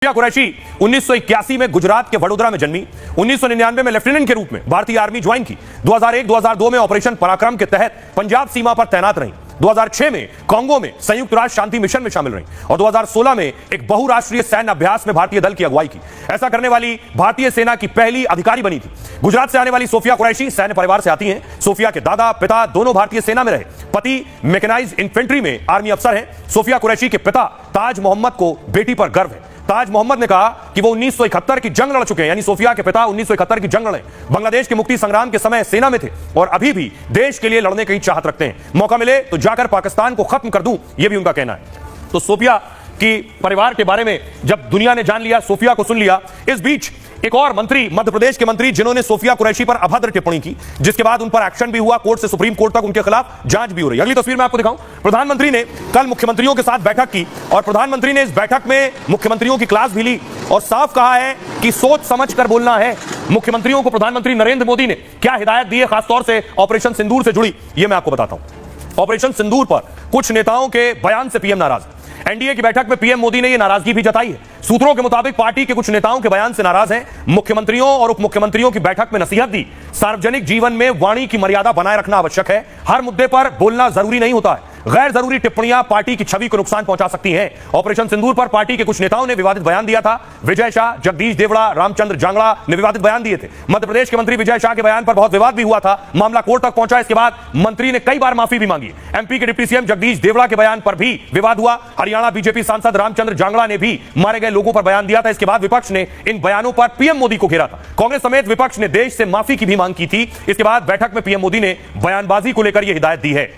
Sophia Qureshi 1981 में गुजरात के वडोदरा में जन्मी। 1999 में लेफ्टिनेंट के रूप में भारतीय आर्मी ज्वाइन की। 2001-2002 में ऑपरेशन पराक्रम के तहत पंजाब सीमा पर तैनात रही। 2006 में कांगो में संयुक्त राष्ट्र शांति मिशन में शामिल रही और 2016 में एक बहुराष्ट्रीय सैन्य अभ्यास में भारतीय दल की अगुवाई की। ऐसा करने वाली भारतीय सेना की पहली अधिकारी बनी थी। गुजरात से आने वाली सोफिया कुरैशी सैन्य परिवार से आती हैं। सोफिया के दादा पिता दोनों भारतीय सेना में रहे। पति मैकेनाइज्ड इन्फेंट्री में आर्मी अफसर हैं। सोफिया कुरैशी के पिता ताज मोहम्मद को बेटी पर गर्व है। ताज मोहम्मद ने कहा कि वो 1971 की जंग लड़ चुके हैं, यानी सोफिया के पिता 1971 की जंग लड़े, बांग्लादेश के मुक्ति संग्राम के समय सेना में थे और अभी भी देश के लिए लड़ने की चाहत रखते हैं। मौका मिले तो जाकर पाकिस्तान को खत्म कर दूं, यह भी उनका कहना है। तो सोफिया की परिवार के बारे में जब दुनिया ने जान लिया, सोफिया को सुन लिया, इस बीच एक और मंत्री, मध्य प्रदेश के मंत्री जिन्होंने सोफिया कुरैशी पर अभद्र टिप्पणी की, जिसके बाद उन पर एक्शन भी हुआ, कोर्ट से सुप्रीम कोर्ट तक उनके खिलाफ जांच भी हो रही है। अगली तस्वीर मैं आपको दिखाऊं। प्रधानमंत्री ने कल मुख्यमंत्रियों के साथ बैठक की और प्रधानमंत्री ने इस बैठक में मुख्यमंत्रियों की क्लास भी ली और साफ कहा है कि सोच समझ कर बोलना है। मुख्यमंत्रियों को प्रधानमंत्री नरेंद्र मोदी ने क्या हिदायत दी है, खासतौर से ऑपरेशन सिंदूर से जुड़ी, यह मैं आपको बताता हूं। ऑपरेशन सिंदूर पर कुछ नेताओं के बयान से पीएम नाराज। एनडीए की बैठक में पीएम मोदी ने यह नाराजगी भी जताई है। सूत्रों के मुताबिक पार्टी के कुछ नेताओं के बयान से नाराज हैं। मुख्यमंत्रियों और उप मुख्यमंत्रियों की बैठक में नसीहत दी, सार्वजनिक जीवन में वाणी की मर्यादा बनाए रखना आवश्यक है। हर मुद्दे पर बोलना जरूरी नहीं होता है। गैर जरूरी टिप्पणियां पार्टी की छवि को नुकसान पहुंचा सकती हैं। ऑपरेशन सिंदूर पर पार्टी के कुछ नेताओं ने विवादित बयान दिया था। विजय शाह, जगदीश देवड़ा, रामचंद्र जांगड़ा ने विवादित बयान दिए थे। मध्य प्रदेश के मंत्री विजय शाह के बयान पर बहुत विवाद भी हुआ था। मामला कोर्ट तक पहुंचा। इसके बाद मंत्री ने कई बार माफी भी मांगी। एमपी के डिप्टी सीएम जगदीश देवड़ा के बयान पर भी विवाद हुआ। हरियाणा बीजेपी सांसद रामचंद्र जांगड़ा ने भी मारे गए लोगों पर बयान दिया था। इसके बाद विपक्ष ने इन बयानों पर पीएम मोदी को घेरा था। कांग्रेस समेत विपक्ष ने देश से माफी की भी मांग की थी। इसके बाद बैठक में पीएम मोदी ने बयानबाजी को लेकर यह हिदायत दी है।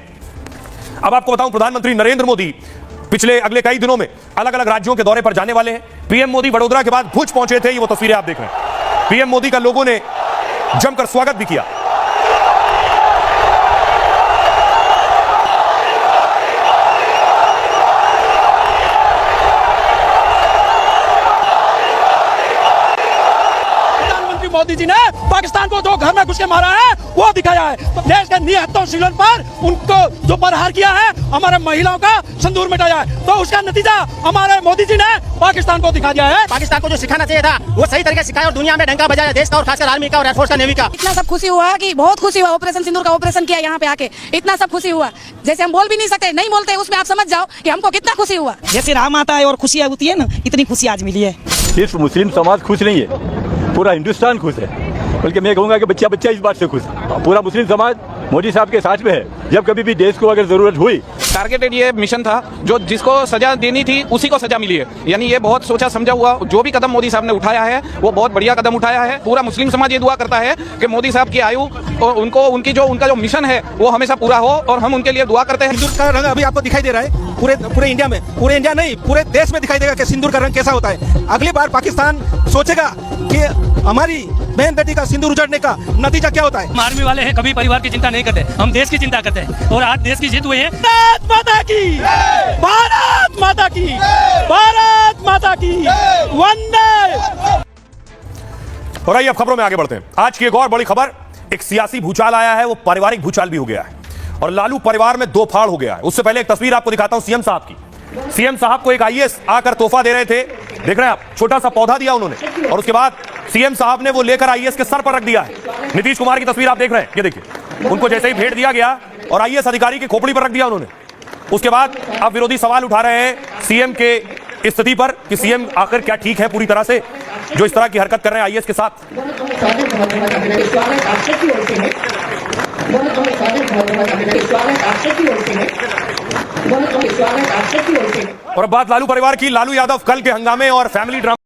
अब आपको बताऊं, प्रधानमंत्री नरेंद्र मोदी पिछले अगले कई दिनों में अलग अलग राज्यों के दौरे पर जाने वाले हैं। पीएम मोदी वडोदरा के बाद भुज पहुंचे थे। ये वो तस्वीरें आप देख रहे हैं। पीएम मोदी का लोगों ने जमकर स्वागत भी किया। मोदी जी ने पाकिस्तान को जो घर में घुस के मारा है वो दिखाया है। तो देश के निहत्तर शीलन पर उनको जो प्रहार किया है, हमारे महिलाओं का संदूर मिटाया है, तो उसका नतीजा हमारे मोदी जी ने पाकिस्तान को दिखा दिया है। पाकिस्तान को जो सिखाना चाहिए था वो सही तरीके से सिखाया और दुनिया में डंका बजाया देश का और खासकर आर्मी का और एयरफोर्स का, नेवी का। इतना सब खुशी हुआ कि बहुत खुशी हुआ। ऑपरेशन सिंदूर का ऑपरेशन किया यहाँ पे आके, इतना सब खुशी हुआ जैसे हम बोल भी नहीं सकते, नहीं बोलते, उसमें आप समझ जाओ कि हमको कितना खुशी हुआ। जैसे राम आता है और खुशियाँ होती है ना, इतनी खुशी आज मिली है। सिर्फ मुस्लिम समाज खुश नहीं है, पूरा हिंदुस्तान खुश है। बल्कि मैं कहूँगा कि बच्चा बच्चा इस बात से खुश है। पूरा मुस्लिम समाज मोदी साहब के साथ में है। जब कभी भी देश को अगर जरूरत हुई, टारगेटेड ये मिशन था, जो जिसको सजा देनी थी उसी को सजा मिली है। यानी ये बहुत सोचा समझा हुआ जो भी कदम मोदी साहब ने उठाया है वो बहुत बढ़िया कदम उठाया है। पूरा मुस्लिम समाज ये दुआ करता है कि मोदी साहब की आयु और उनका जो मिशन है वो हमेशा पूरा हो और हम उनके लिए दुआ करते हैं। सिंदूर का रंग अभी आपको दिखाई दे रहा है पूरे इंडिया में, पूरे इंडिया नहीं पूरे देश में दिखाई देगा कि सिंदूर का रंग कैसा होता है। अगली बार पाकिस्तान सोचेगा कि हमारी बहन बेटी का सिंदूर उजड़ने का नतीजा क्या होता है। हम आर्मी वाले हैं, कभी परिवार की चिंता नहीं करते, हम देश की चिंता करते हैं और आज देश की जीत हुई है। भारत माता की, भारत माता की, भारत माता की वंदे। और आइए अब खबरों में आगे बढ़ते हैं। आज की एक और बड़ी खबर, एक सियासी भूचाल आया है, वो पारिवारिक भूचाल भी हो गया है और लालू परिवार में दो फाड़ हो गया है। उससे पहले एक तस्वीर आपको दिखाता हूं सीएम साहब की। सीएम साहब को एक आईएएस आकर तोहफा दे रहे थे, देख रहे हैं आप, छोटा सा पौधा दिया उन्होंने और उसके बाद सीएम साहब ने वो लेकर आईएएस के सर पर रख दिया है। नीतीश कुमार की तस्वीर आप देख रहे हैं, ये देखिए, उनको जैसे ही भेंट दिया गया और आईएएस अधिकारी की खोपड़ी पर रख दिया उन्होंने। उसके बाद अब विरोधी सवाल उठा रहे हैं सीएम के स्थिति पर कि सीएम आखिर क्या ठीक है पूरी तरह से, जो इस तरह की हरकत कर रहे हैं आईएएस के साथ। और अब बात लालू परिवार की। लालू यादव कल के हंगामे और फैमिली ड्रामा